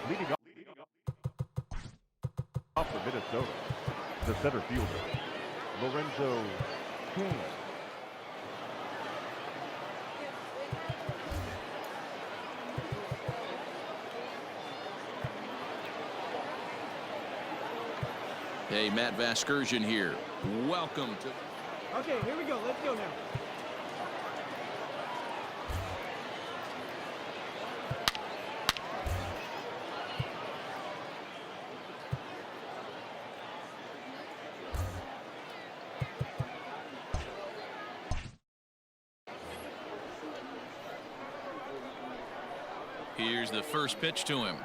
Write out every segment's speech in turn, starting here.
Leading off for Minnesota, the center fielder, Lorenzo Cain. Hey, Matt Vasgersian here. Welcome to... Okay, here we go. Let's go now. Here's the first pitch to him.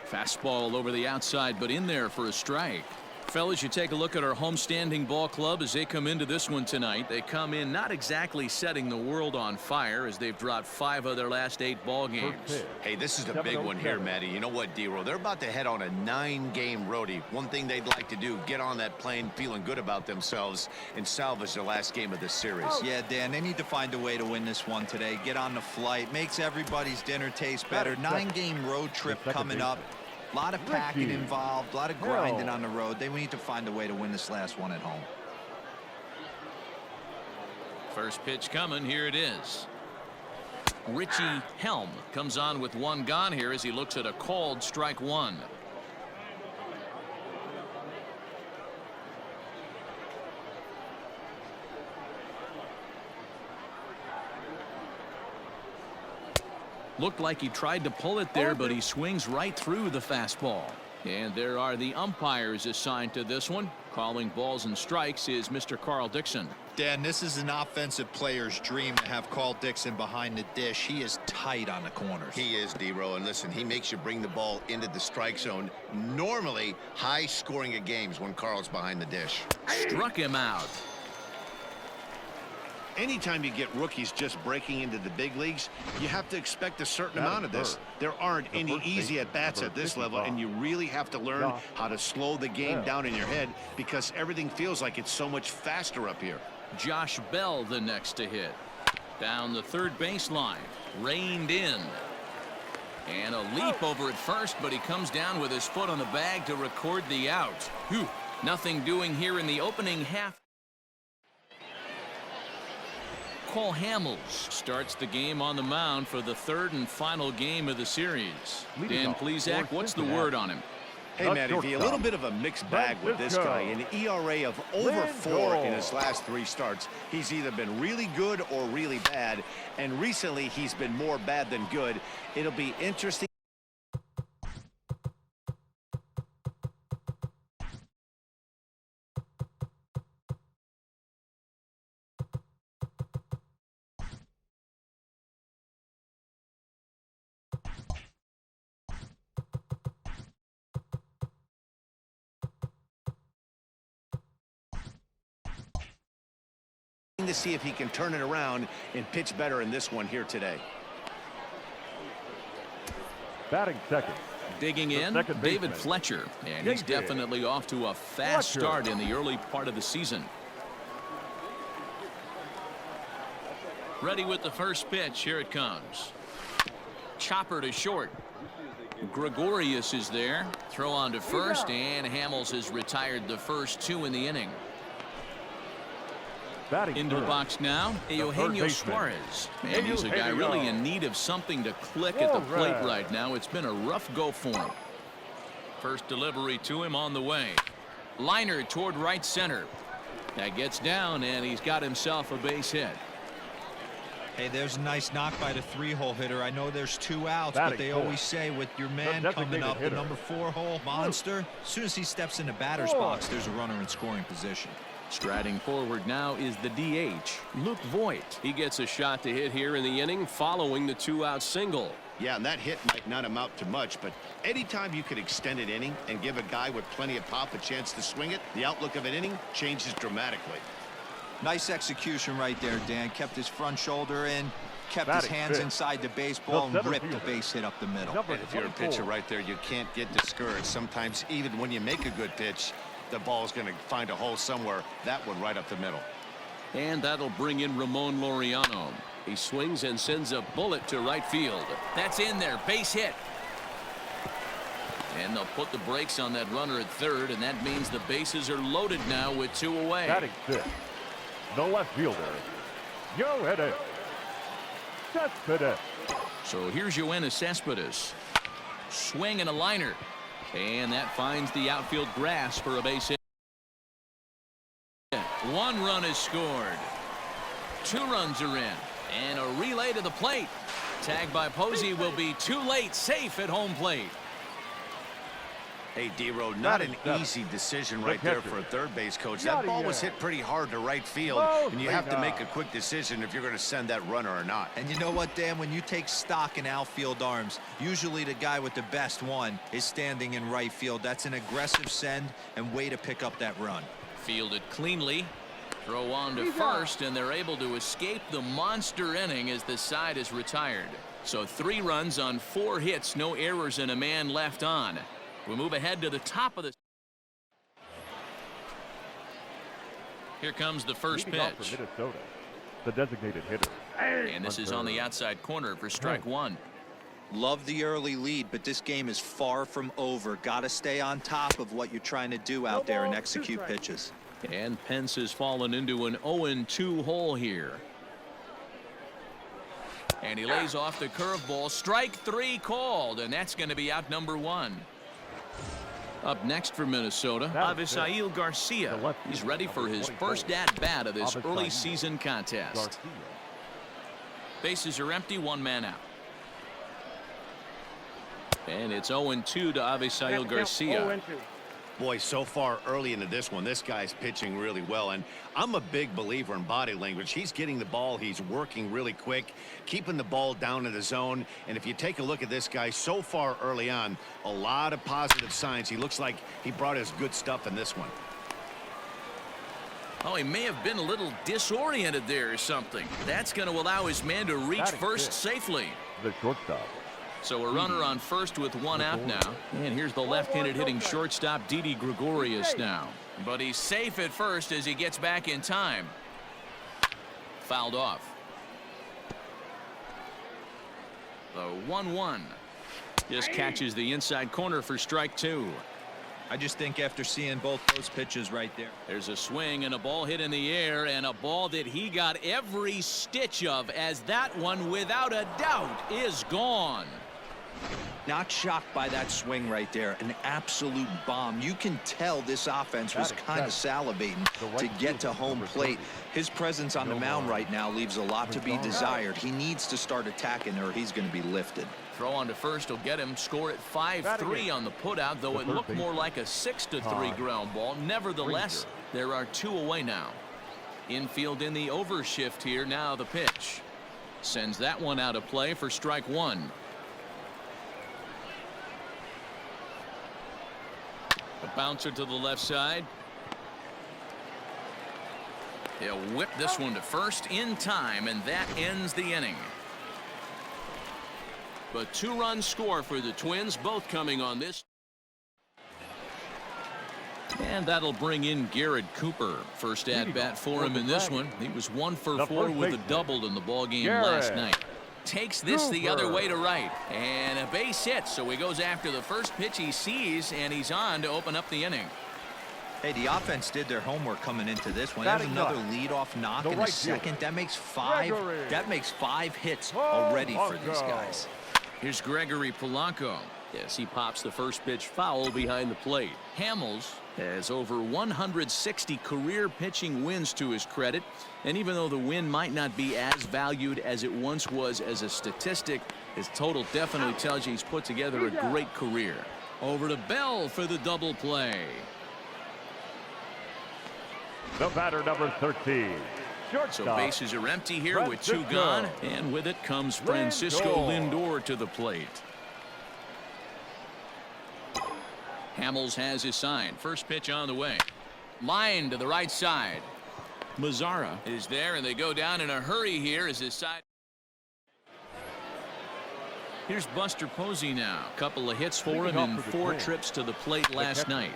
Fastball over the outside, but in there for a strike. Fellas, you take a look at our homestanding ball club as they come into this one tonight. They come in not exactly setting the world on fire as they've dropped 5 of their last 8 ball games. Hey, this is a big one here, Matty. You know what, D-Roll? They're about to head on a 9-game roadie. One thing they'd like to do, get on that plane feeling good about themselves and salvage the last game of this series. Yeah, Dan, they need to find a way to win this one today. Get on the flight. Makes everybody's dinner taste better. 9-game road trip coming up. A lot of packing involved, a lot of grinding on the road. They need to find a way to win this last one at home. First pitch coming. Here it is. Richie Helm comes on with 1 gone here as he looks at a called strike 1. Looked like he tried to pull it there, but he swings right through the fastball. And there are the umpires assigned to this one. Calling balls and strikes is Mr. Carl Dixon. Dan, this is an offensive player's dream to have Carl Dixon behind the dish. He is tight on the corners. He is, D-Roll, and listen, he makes you bring the ball into the strike zone. Normally, high scoring of games when Carl's behind the dish. Struck him out. Anytime you get rookies just breaking into the big leagues, you have to expect a certain amount of this. There aren't any easy at-bats at this level, and you really have to learn how to slow the game down in your head because everything feels like it's so much faster up here. Josh Bell the next to hit. Down the third baseline. Reined in. And a leap over at first, but he comes down with his foot on the bag to record the out. Whew. Nothing doing here in the opening half. Cole Hamels starts the game on the mound for the 3rd and final game of the series. Dan Plesac, what's the word on him? Hey, Matty, a little bit of a mixed bag with this guy. An ERA of over 4 in his last 3 starts. He's either been really good or really bad, and recently he's been more bad than good. It'll be interesting. To see if he can turn it around and pitch better in this one here today. Batting second. Digging in, David Fletcher, and he's definitely off to a fast start in the early part of the season. Ready with the first pitch. Here it comes. Chopper to short. Gregorius is there. Throw on to first, and Hamels has retired the first 2 in the inning. Into the box now, Eugenio Suarez. And he's a guy really in need of something to click at the plate right now. It's been a rough go for him. First delivery to him on the way. Liner toward right center. That gets down, and he's got himself a base hit. Hey, there's a nice knock by the 3-hole hitter. I know there's 2 outs, but they always say with your man coming up, the number 4-hole monster, as soon as he steps in the batter's box, there's a runner in scoring position. Striding forward now is the DH, Luke Voigt. He gets a shot to hit here in the inning following the 2-out single. Yeah, and that hit might not amount to much, but anytime you could extend an inning and give a guy with plenty of pop a chance to swing it, the outlook of an inning changes dramatically. Nice execution right there, Dan. Kept his front shoulder in, kept his hands inside the baseball, and ripped the base hit up the middle. And if you're a pitcher right there, you can't get discouraged. Sometimes even when you make a good pitch, the ball's going to find a hole somewhere. That one right up the middle. And that'll bring in Ramon Laureano. He swings and sends a bullet to right field. That's in there. Base hit. And they'll put the brakes on that runner at third, and that means the bases are loaded now with 2 away. Batting fifth, the left fielder, Yoenis Cespedes. So here's Yoenis Cespedes. Swing and a liner. And that finds the outfield grass for a base hit. 1 run is scored. 2 runs are in. And a relay to the plate. Tagged by Posey will be too late. Safe at home plate. Hey, D-Row, not an easy decision right there for a third base coach. That ball was hit pretty hard to right field, and you have to make a quick decision if you're going to send that runner or not. And you know what, Dan? When you take stock in outfield arms, usually the guy with the best one is standing in right field. That's an aggressive send and way to pick up that run. Fielded cleanly. Throw on to first, and they're able to escape the monster inning as the side is retired. So 3 runs on 4 hits, no errors, and a man left on. We'll move ahead to the top of the. Here comes the first pitch. For Minnesota, the designated hitter. And this is on the outside corner for strike 1. Love the early lead, but this game is far from over. Got to stay on top of what you're trying to do out there and execute pitches. And Pence has fallen into an 0-2 hole here. And he lays off the curveball. Strike 3 called, and that's going to be out number 1. Up next for Minnesota, Avisail Garcia. He's ready for his first at-bat of this early season contest. Bases are empty, 1 man out. And it's 0-2 to Avisail Garcia. Boy, so far early into this one, this guy's pitching really well, and I'm a big believer in body language. He's getting the ball, he's working really quick, keeping the ball down in the zone, and if you take a look at this guy so far early on, a lot of positive signs. He looks like he brought his good stuff in this one. Oh, he may have been a little disoriented there or something. That's going to allow his man to reach first safely. The shortstop. So a runner on first with 1 out now. And here's the left-handed hitting shortstop, Didi Gregorius now. But he's safe at first as he gets back in time. Fouled off. The 1-1. Just catches the inside corner for strike 2. I just think after seeing both those pitches right there. There's a swing and a ball hit in the air, and a ball that he got every stitch of, as that one without a doubt is gone. Not shocked by that swing right there. An absolute bomb. You can tell this offense was kind of salivating to get to home plate. His presence on the mound right now leaves a lot to be desired. He needs to start attacking or he's going to be lifted. Throw on to first will get him. Score at 5-3 on the putout, though it looked more like a 6-3 ground ball. Nevertheless, there are 2 away now. Infield in the overshift here. Now the pitch. Sends that one out of play for strike 1. A bouncer to the left side. He'll whip this one to first in time, and that ends the inning. But 2-run score for the Twins, both coming on this. And that'll bring in Garrett Cooper. First at-bat for him in this one. He was 1 for 4 with a double in the ballgame last night. Takes this the other way to right. And a base hit, so he goes after the first pitch he sees, and he's on to open up the inning. Hey, the offense did their homework coming into this one. There's another leadoff knock in the second. That makes 5 hits already for these guys. Here's Gregory Polanco. Yes, he pops the first pitch foul behind the plate. Hamels has over 160 career pitching wins to his credit. And even though the win might not be as valued as it once was as a statistic, his total definitely tells you he's put together a great career. Over to Bell for the double play. The batter, number 13. So bases are empty here with 2 gone, and with it comes Francisco Lindor to the plate. Hamels has his sign. First pitch on the way. Line to the right side. Mazzara is there, and they go down in a hurry here as his side. Here's Buster Posey now. Couple of hits for him in 4 trips to the plate last night.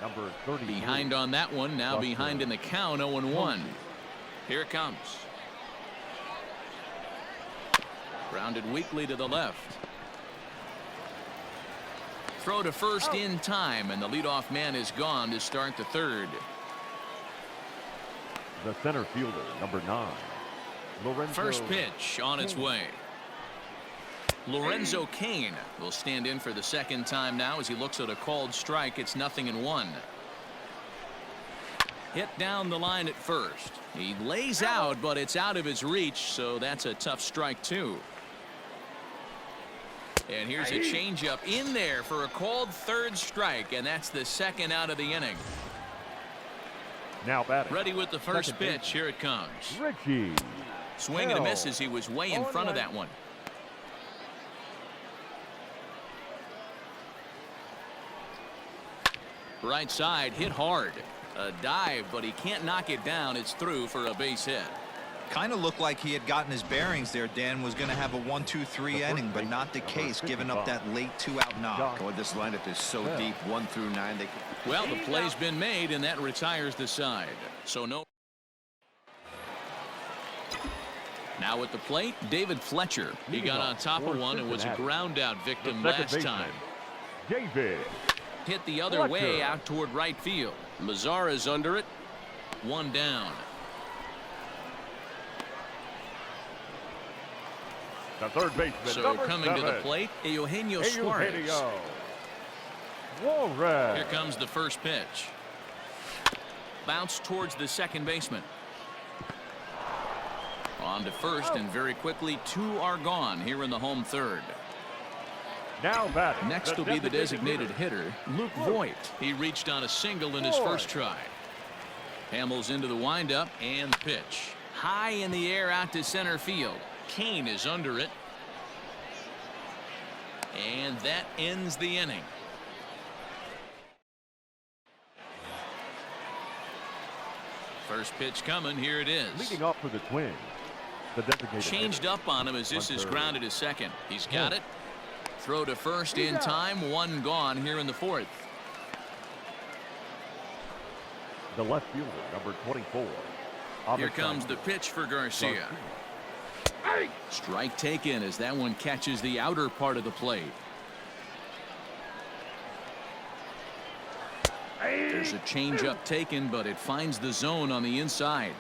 Behind on that one, now behind in the count, 0-1. Here it comes. Grounded weakly to the left. Throw to first in time, and the leadoff man is gone to start the third. The center fielder, number 9. Lorenzo First pitch on its way. Lorenzo Cain will stand in for the second time now as he looks at a called strike. It's 0-1. Hit down the line at first. He lays out, but it's out of his reach, so that's a tough strike, too. And here's a changeup in there for a called third strike, and that's the second out of the inning. now batting. Ready with the first pitch. Here it comes. Richie. Swing and a miss as he was way in front of that one. Right side, hit hard. A dive, but he can't knock it down. It's through for a base hit. Kind of looked like he had gotten his bearings there. Dan was going to have a 1-2-3 inning, but not the case, giving up that late 2-out knock. Boy, this lineup is so deep, 1 through 9. Well, the play's been made, and that retires the side. So no. Now at the plate, David Fletcher. He got on top of one and was a ground out victim last time. David. Hit the other way out toward right field. Mazara's under it. One down. The third baseman. So coming to the plate, Eugenio Suarez. Here comes the first pitch. Bounce towards the second baseman. On to first, and very quickly 2 are gone here in the home third. Now batting. Next will be the designated hitter, Luke Voigt. He reached on a single in his first try. Hamels into the windup and the pitch. High in the air out to center field. Cain is under it. And that ends the inning. First pitch coming. Here it is. Leading off for the Twins. The designated changed hitter. up on him as this is grounded to second. He's got it. Throw to first in time. 1 gone here in the fourth. The left fielder, number 24. Here comes the pitch for Garcia. Strike taken as that one catches the outer part of the plate. There's a changeup taken, but it finds the zone on the inside.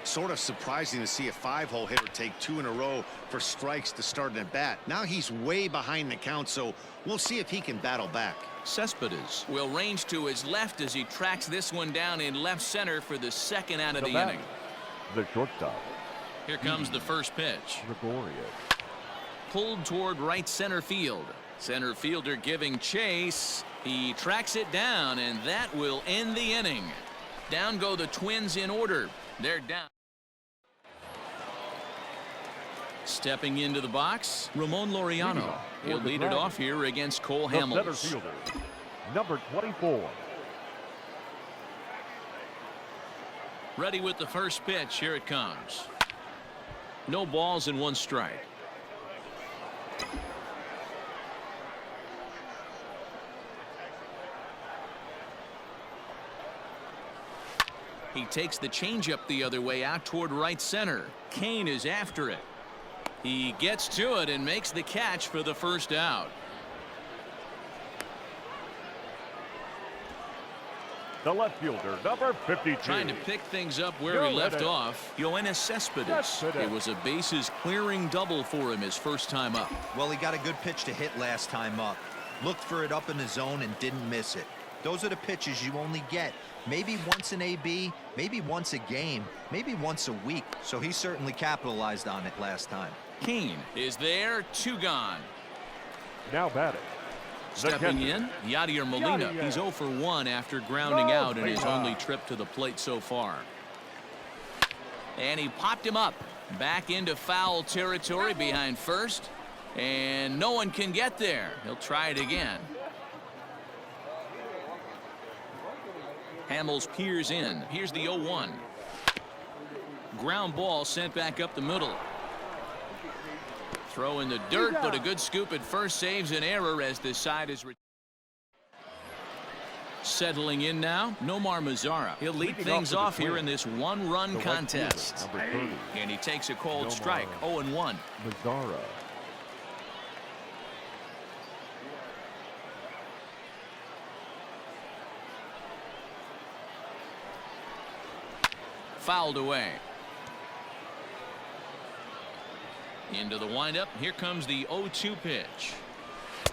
Sort of surprising to see a 5-hole hitter take 2 in a row for strikes to start an at-bat. Now he's way behind the count, so we'll see if he can battle back. Cespedes will range to his left as he tracks this one down in left center for the second out of the inning. The shortstop. Here comes the first pitch. Gregory. Pulled toward right center field. Center fielder giving chase. He tracks it down, and that will end the inning. Down go the Twins in order. They're down. Stepping into the box, Ramon Laureano. He'll lead it off here against Cole Hamels. Center fielder, number 24. Ready with the first pitch. Here it comes. No balls and 1 strike. He takes the changeup the other way out toward right center. Cain is after it. He gets to it and makes the catch for the first out. The left fielder, number 52. Trying to pick things up where he left off. Yoenis Cespedes. It was a bases clearing double for him his first time up. Well, he got a good pitch to hit last time up. Looked for it up in the zone and didn't miss it. Those are the pitches you only get maybe once in AB, maybe once a game, maybe once a week. So he certainly capitalized on it last time. Cain is there. 2 gone. Now batting. Stepping in, Yadier Molina. He's 0 for 1 after grounding out in his only trip to the plate so far. And he popped him up back into foul territory behind first, and no one can get there. He'll try it again. Hamels peers in. Here's the 0-1. Ground ball sent back up the middle. Throw in the dirt, but a good scoop at first saves an error as this side is. Settling in now, Nomar Mazara. He'll lead things off here in this one-run contest. Number 30. And he takes a cold strike, 0-1. Mazara. Fouled away. Into the windup. Here comes the 0-2 pitch.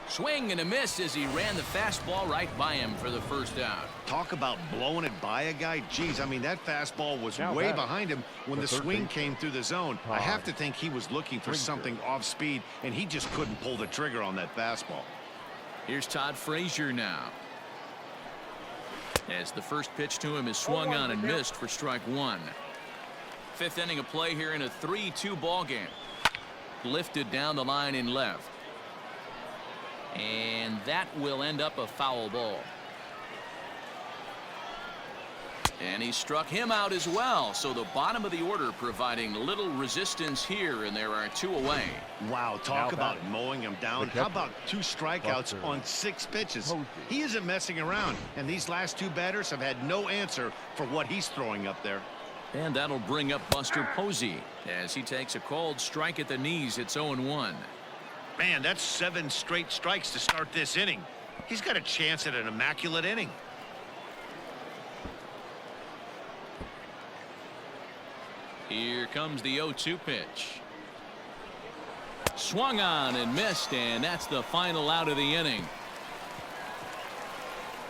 Swing and a miss as he ran the fastball right by him for the first out. Talk about blowing it by a guy. Geez, I mean, that fastball was way behind him when the swing came through the zone. I have to think he was looking for something off speed, and he just couldn't pull the trigger on that fastball. Here's Todd Frazier now. As the first pitch to him is swung on and missed for strike one. Fifth inning of play here in a 3-2 ball game. Lifted down the line in left. And that will end up a foul ball. And he struck him out as well. So the bottom of the order providing little resistance here, and there are 2 away. Wow, talk about mowing him down. How about 2 strikeouts on 6 pitches? He isn't messing around, and these last 2 batters have had no answer for what he's throwing up there. And that'll bring up Buster Posey as he takes a cold strike at the knees. It's 0-1. Man, that's 7 straight strikes to start this inning. He's got a chance at an immaculate inning. Here comes the 0-2 pitch. Swung on and missed, and that's the final out of the inning.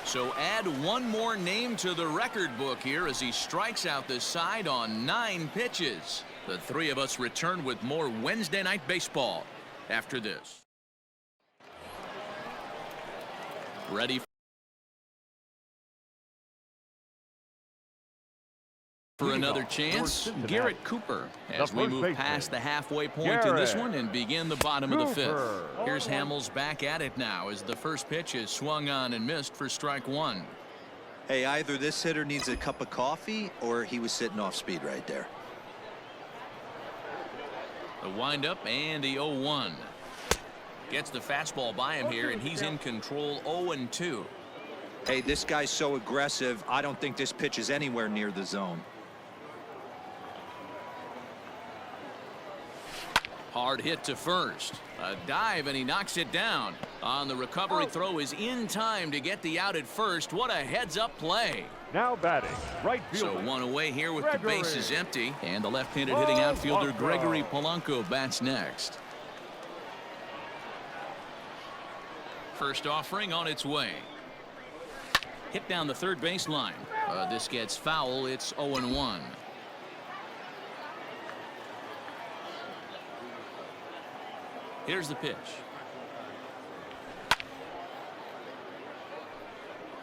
So add one more name to the record book here as he strikes out the side on 9 pitches. The 3 of us return with more Wednesday Night Baseball after this. Ready for another chance? Garrett Cooper as we move past the halfway point in this one and begin the bottom of the 5th. Here's Hamels back at it now as the first pitch is swung on and missed for strike 1. Hey, either this hitter needs a cup of coffee or he was sitting off speed right there. The windup and the 0-1. Gets the fastball by him here, and he's in control. 0-2. Hey, this guy's so aggressive. I don't think this pitch is anywhere near the zone. Hard hit to first. A dive, and he knocks it down. On the recovery throw is in time to get the out at first. What a heads-up play. Now batting, right fielder. So 1 away here with the bases empty. And the left-handed hitting outfielder Gregory Polanco bats next. First offering on its way. Hit down the third baseline. This gets foul. It's 0-1. Here's the pitch.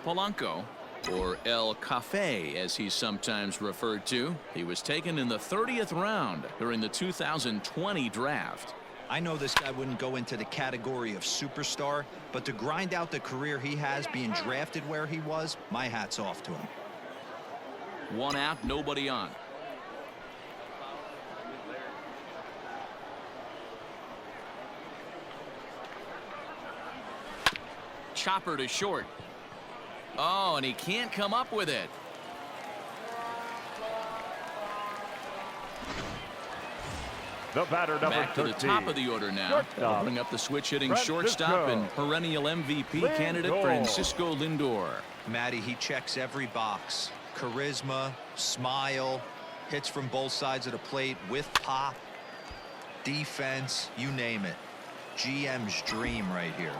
Polanco, or El Cafe as he's sometimes referred to. He was taken in the 30th round during the 2020 draft. I know this guy wouldn't go into the category of superstar, but to grind out the career he has being drafted where he was, my hat's off to him. 1 out, nobody on. Chopper to short. Oh, and he can't come up with it. The batter, number Back to 13. the top of the order now. That'll bring up the switch-hitting shortstop and perennial MVP candidate Francisco Lindor. Matty, he checks every box. Charisma, smile, hits from both sides of the plate with pop, defense, you name it. GM's dream right here.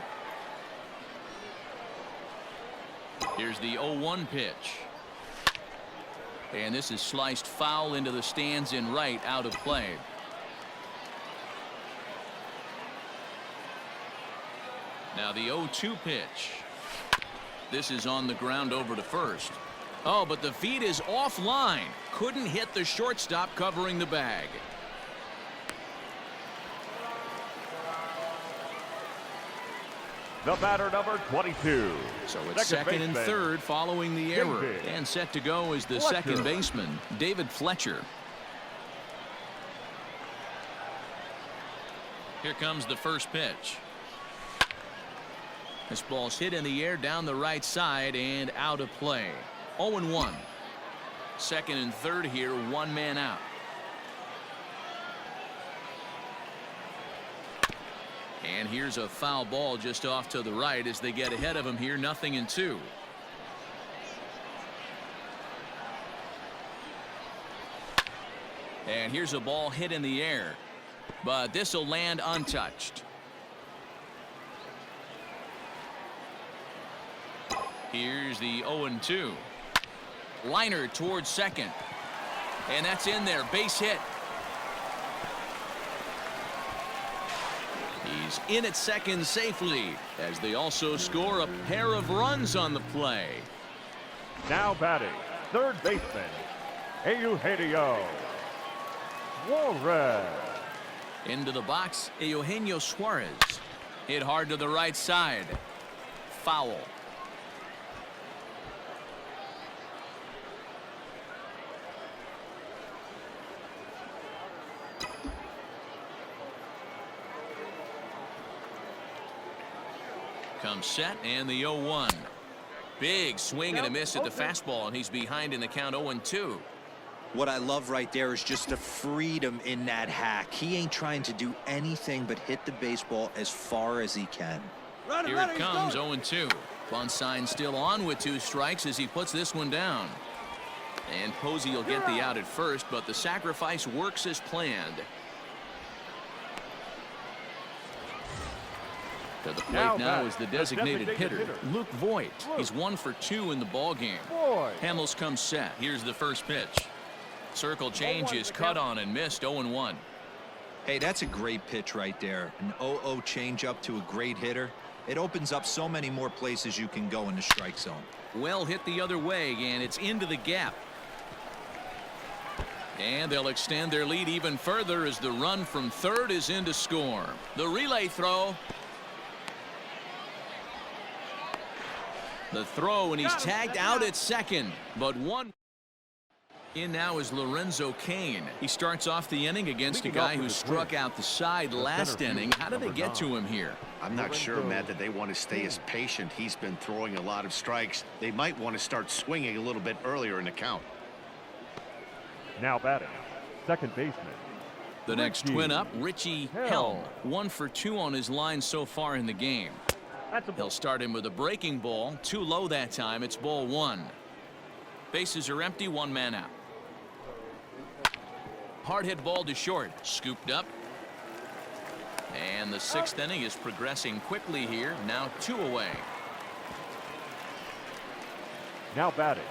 Here's the 0-1 pitch. And this is sliced foul into the stands in right, out of play. Now the 0-2 pitch. This is on the ground over to first. Oh, but the feed is offline. Couldn't hit the shortstop covering the bag. The batter, number 22. So it's second and third following the error. And set to go is the second baseman, David Fletcher. Here comes the first pitch. This ball's hit in the air down the right side and out of play. 0-1. Second and third here, one man out. And here's a foul ball just off to the right as they get ahead of him here. 0-2. And here's a ball hit in the air, but this will land untouched. Here's the 0-2. Liner towards second. And that's in there. Base hit. He's in at second safely as they also score a pair of runs on the play. Now batting, third baseman, Eugenio Suarez. Into the box, Eugenio Suarez. Hit hard to the right side. Foul. Comes set and the 0-1. Big swing and a miss at the fastball, and he's behind in the count. 0-2. What I love right there is just the freedom in that hack. He ain't trying to do anything but hit the baseball as far as he can. Here it comes. 0-2. Bunt sign still on with 2 strikes as he puts this one down. And Posey will get the out at first, but the sacrifice works as planned. To the plate now is the designated hitter, Luke Voigt. He's 1 for 2 in the ball game. Hamels comes set. Here's the first pitch. Circle change is cut on and missed. 0-1. Hey, that's a great pitch right there. An 0-0 changeup to a great hitter. It opens up so many more places you can go in the strike zone. Well hit the other way, and it's into the gap. And they'll extend their lead even further as the run from third is in to score. The relay throw. The throw, and he's tagged out at second, but one. In now is Lorenzo Cain. He starts off the inning against a guy who struck out the side last inning. How did they get to him here? I'm not sure, Matt, that they want to stay as patient. He's been throwing a lot of strikes. They might want to start swinging a little bit earlier in the count. Now batting, second baseman. The next twin up, Richie Helm. 1 for 2 on his line so far in the game. He'll start him with a breaking ball. Too low that time. It's ball 1. Bases are empty. 1 man out. Hard hit ball to short. Scooped up. And the 6th inning is progressing quickly here. Now 2 away. Now batting.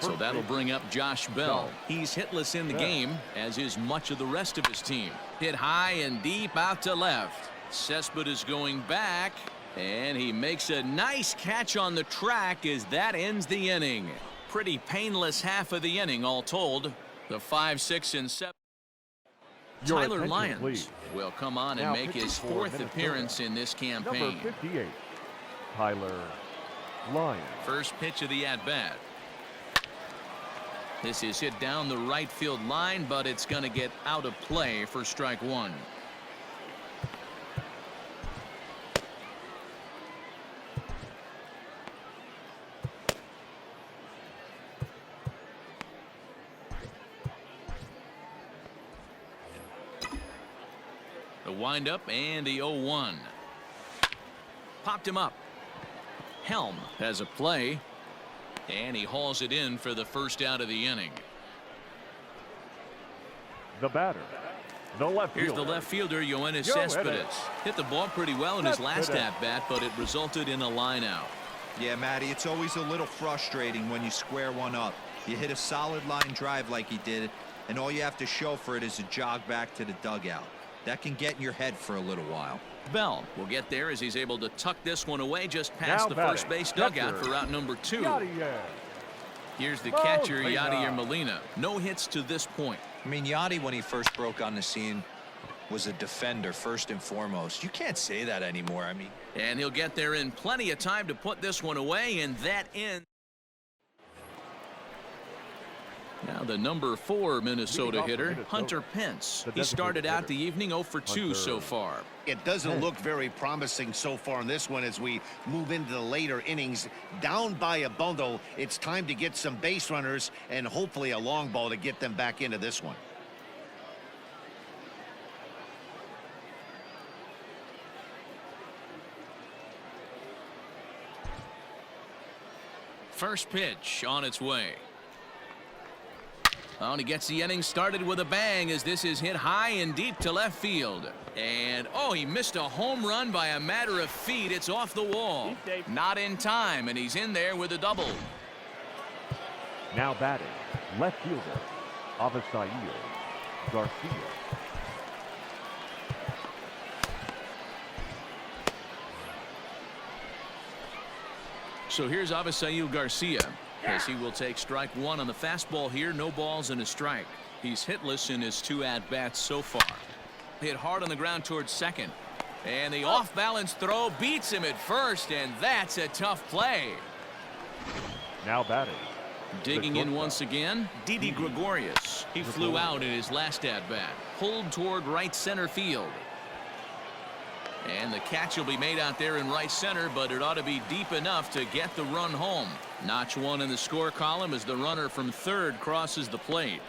So that'll bring up Josh Bell. He's hitless in the game, as is much of the rest of his team. Hit high and deep out to left. Cespedes going back. And he makes a nice catch on the track as that ends the inning. Pretty painless half of the inning all told. The 5, 6, and 7. Tyler Lyons will come on and make his 4th appearance in this campaign. Number 58, Tyler Lyons. First pitch of the at-bat. This is hit down the right field line, but it's going to get out of play for strike 1. The windup and the 0-1. Popped him up. Helm has a play, and he hauls it in for the first out of the inning. The batter, the left fielder. Here's the left fielder, Yoenis Cespedes. Hit the ball pretty well in his last at-bat, but it resulted in a line out. Yeah, Matty, it's always a little frustrating when you square one up. You hit a solid line drive like he did, and all you have to show for it is a jog back to the dugout. That can get in your head for a little while. Bell will get there as he's able to tuck this one away just past the first base dugout for out number 2. Here's the catcher, Yadier Molina. No hits to this point. I mean, Yadi, when he first broke on the scene, was a defender first and foremost. You can't say that anymore. I mean, and he'll get there in plenty of time to put this one away, and that ends. Now the number 4 Minnesota hitter, Hunter Pence. He started out the evening 0 for 2 so far. It doesn't look very promising so far in this one as we move into the later innings. Down by a bundle, it's time to get some base runners and hopefully a long ball to get them back into this one. First pitch on its way. Oh, and he gets the inning started with a bang as this is hit high and deep to left field. And, oh, he missed a home run by a matter of feet. It's off the wall. Not in time, and he's in there with a double. Now batting, left fielder, Avisail Garcia. So here's Avisail Garcia, as he will take strike 1 on the fastball here. No balls and a strike. He's hitless in his 2 at-bats so far. Hit hard on the ground towards second. And the off-balance throw beats him at first, and that's a tough play. Now batting. Digging in once again, Didi Gregorius. He flew out in his last at-bat. Pulled toward right center field. And the catch will be made out there in right center, but it ought to be deep enough to get the run home. Notch 1 in the score column as the runner from third crosses the plate.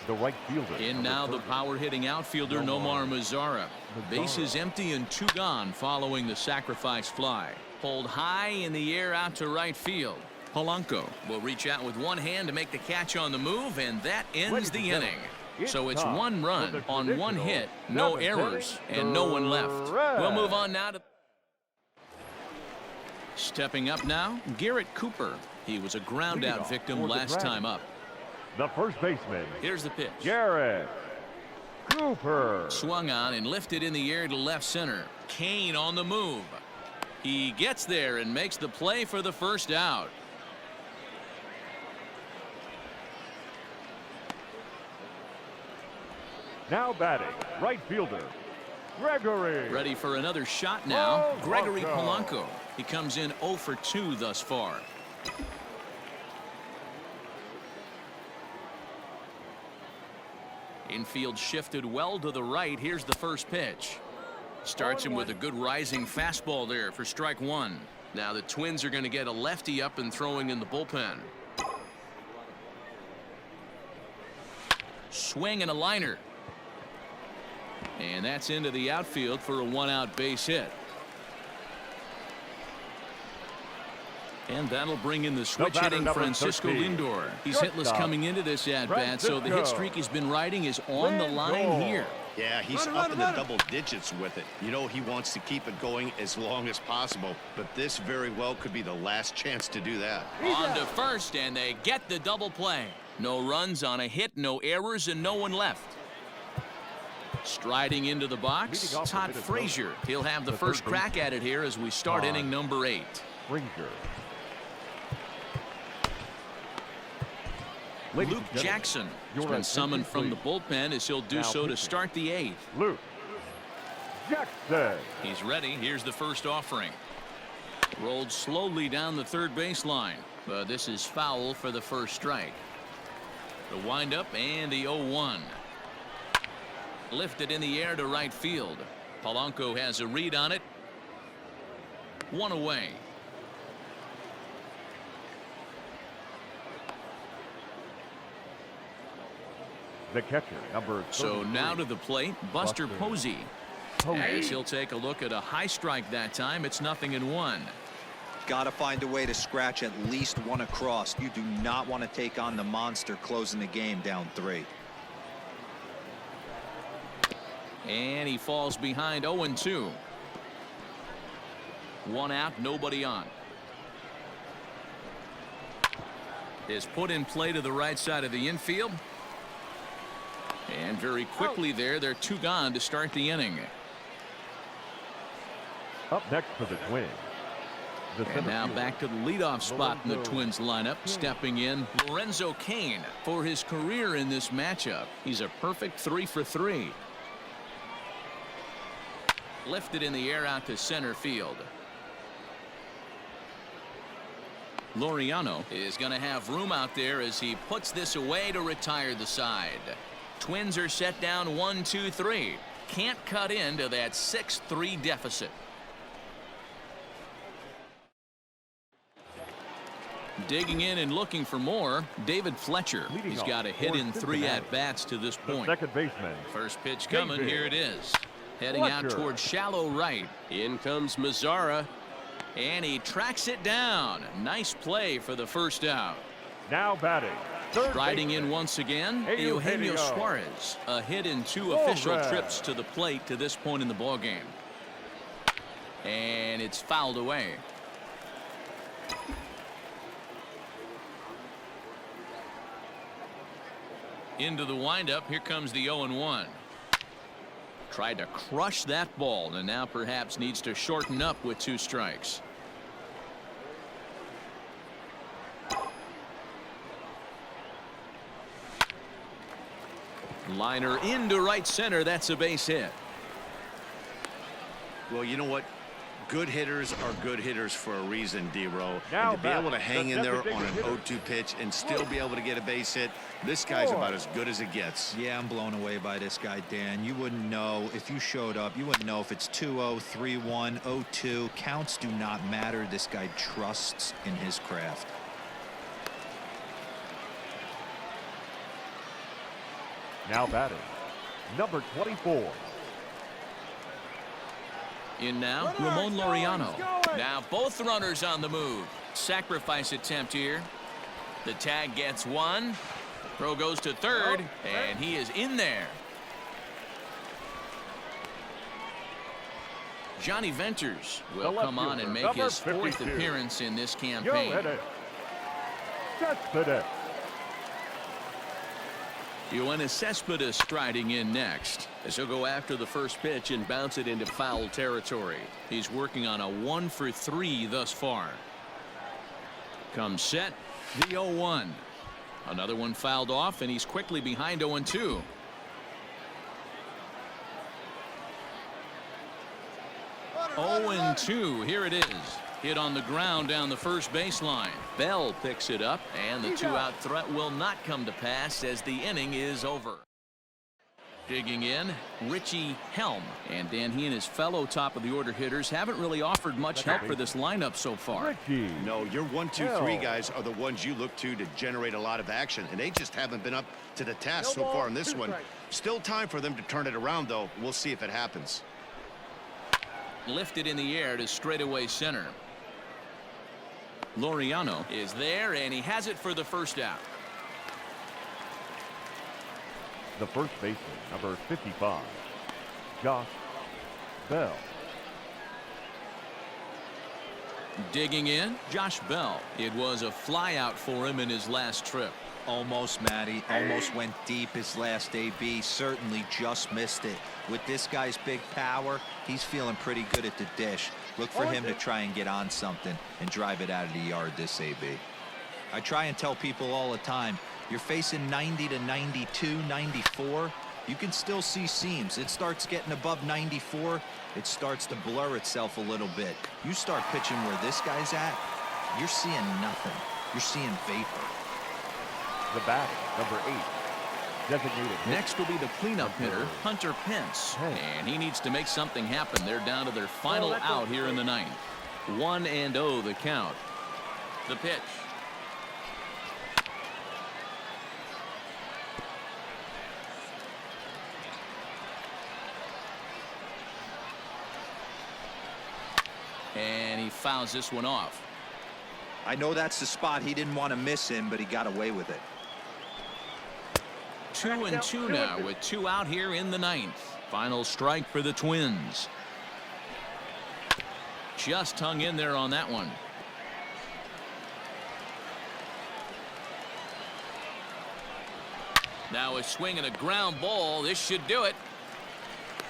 The right fielder. In now the power-hitting outfielder Nomar Mazara. Base is empty and 2 gone following the sacrifice fly. Pulled high in the air out to right field. Polanco will reach out with one hand to make the catch on the move, and that ends the inning. So it's 1 run on 1 hit, no errors, and no one left. We'll move on now to... Stepping up now, Garrett Cooper. He was a ground-out victim last time up. The first baseman. Here's the pitch. Garrett Cooper. Swung on and lifted in the air to left center. Cain on the move. He gets there and makes the play for the first out. Now batting, right fielder, Gregory. Ready for another shot now, Gregory Polanco. He comes in 0 for 2 thus far. Infield shifted well to the right. Here's the first pitch. Starts him with a good rising fastball there for strike 1. Now the Twins are going to get a lefty up and throwing in the bullpen. Swing and a liner. And that's into the outfield for a 1-out base hit. And that'll bring in the switch hitting Francisco Lindor. He's hitless coming into this at-bat, so the hit streak he's been riding is on the line here. Yeah, he's up in the double digits with it. You know, he wants to keep it going as long as possible, but this very well could be the last chance to do that. On to first, and they get the double play. No runs on a hit, no errors, and no one left. Striding into the box, Todd Frazier. He'll have the first crack at it here as we start inning number 8. Frazier. Luke Jackson has been summoned from the bullpen as he'll do so to start the 8th. Luke Jackson. He's ready. Here's the first offering. Rolled slowly down the third baseline, but this is foul for the first strike. The windup and the 0-1. Lifted in the air to right field. Polanco has a read on it. 1 away. The catcher, number 33. So now to the plate, Buster Posey. As he'll take a look at a high strike that time. It's 0-1. Got to find a way to scratch at least 1 across. You do not want to take on the monster closing the game down 3. And he falls behind 0-2. 1 out, nobody on. Is put in play to the right side of the infield. And very quickly there, they're 2 gone to start the inning. Up next for the Twins. And now back to the leadoff spot in the Twins lineup. Stepping in, Lorenzo Cain. For his career in this matchup, he's a perfect 3 for 3. Lifted in the air out to center field. Laureano is going to have room out there as he puts this away to retire the side. Twins are set down 1-2-3. Can't cut into that 6-3 deficit. Digging in and looking for more, David Fletcher. He's got a hit in 3 at-bats to this point. Second baseman. First pitch coming. David. Here it is. Heading out Fletcher. towards shallow right. In comes Mazzara. And he tracks it down. Nice play for the first out. Now batting. Third Riding baseman. in once again, Eugenio Eugenio Suarez. A hit in 2 official trips to the plate to this point in the ballgame. And it's fouled away. Into the windup. Here comes the 0-1. Tried to crush that ball and now perhaps needs to shorten up with 2 strikes. Liner into right center. That's a base hit. Well, you know what? Good hitters are good hitters for a reason, D-Row. Now And to be able to hang in there on an hitter. 0-2 pitch and still be able to get a base hit, this guy's about as good as it gets. Yeah, I'm blown away by this guy, Dan. You wouldn't know if you showed up. You wouldn't know if it's 2-0, 3-1, 0-2. Counts do not matter. This guy trusts in his craft. Now batting. Number 24. In now, Ramon Laureano. Now both runners on the move. Sacrifice attempt here. The tag gets 1. Throw goes to third, and he is in there. Johnny Venters will The left come on and fielder, make number his 4th 52. appearance in this You're campaign. ready. Cespedes. Yoenis Cespedes striding in next as he'll go after the first pitch and bounce it into foul territory. He's working on a 1-for-3 thus far. Comes set, the 0-1. Another one fouled off, and he's quickly behind 0-2. Oh and 2. Here it is. Hit on the ground down the first baseline. Bell picks it up, and the 2-out threat will not come to pass as the inning is over. Digging in, Richie Helm. And Dan, he and his fellow top-of-the-order hitters haven't really offered much help for this lineup so far. Richie. No, your 1-2-3 guys are the ones you look to generate a lot of action, and they just haven't been up to the task so far in this one. Still time for them to turn it around, though. We'll see if it happens. Lifted in the air to straightaway center. Laureano is there, and he has it for the first out. The first baseman, number 55, Josh Bell. Digging in, Josh Bell. It was a flyout for him in his last trip. Almost, Matty. Almost went deep his last AB. Certainly just missed it. With this guy's big power, he's feeling pretty good at the dish. Look for him to try and get on something and drive it out of the yard this AB. I try and tell people all the time, you're facing 90 to 92, 94. You can still see seams. It starts getting above 94. It starts to blur itself a little bit. You start pitching where this guy's at, you're seeing nothing. You're seeing vapor. The batting, number 8, designated hitter. Next will be the cleanup hitter, Hunter Pence. And he needs to make something happen. They're down to their final out here in the ninth. 1-0 the count. The pitch. And he fouls this one off. I know that's the spot he didn't want to miss him, but he got away with it. 2-2 now with 2 out here in the ninth. Final strike for the Twins. Just hung in there on that one. Now a swing and a ground ball. This should do it.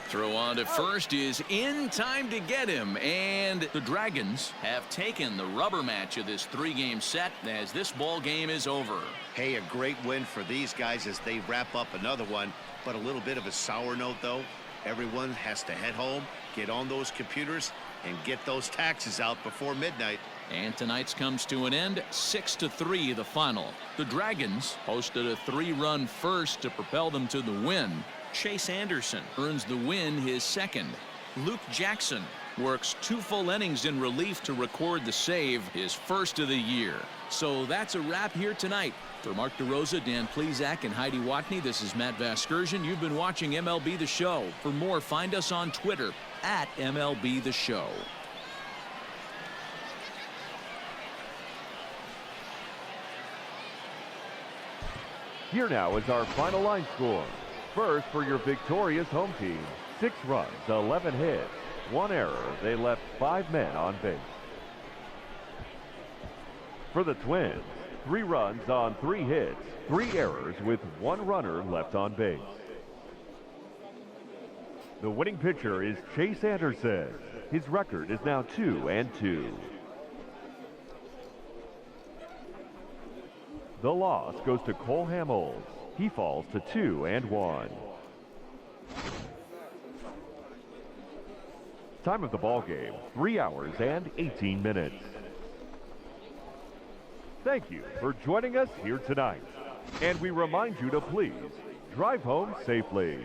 Throw on to first is in time to get him, and the Dragons have taken the rubber match of this 3-game set as this ball game is over. Hey, a great win for these guys as they wrap up another one, but a little bit of a sour note, though. Everyone has to head home, get on those computers, and get those taxes out before midnight. And tonight's comes to an end, 6-3 the final. The Dragons posted a 3-run first to propel them to the win. Chase Anderson earns the win, his second. Luke Jackson works 2 full innings in relief to record the save, his first of the year. So that's a wrap here tonight. For Mark DeRosa, Dan Plesac, and Heidi Watney, this is Matt Vasgersian. You've been watching MLB The Show. For more, find us on Twitter at MLB The Show. Here now is our final line score. First, for your victorious home team, 6 runs, 11 hits, 1 error. They left 5 men on base. For the Twins, 3 runs on 3 hits, 3 errors with 1 runner left on base. The winning pitcher is Chase Anderson. His record is now 2-2. The loss goes to Cole Hamels. He falls to 2-1. Time of the ball game, 3 hours and 18 minutes. Thank you for joining us here tonight. And we remind you to please drive home safely.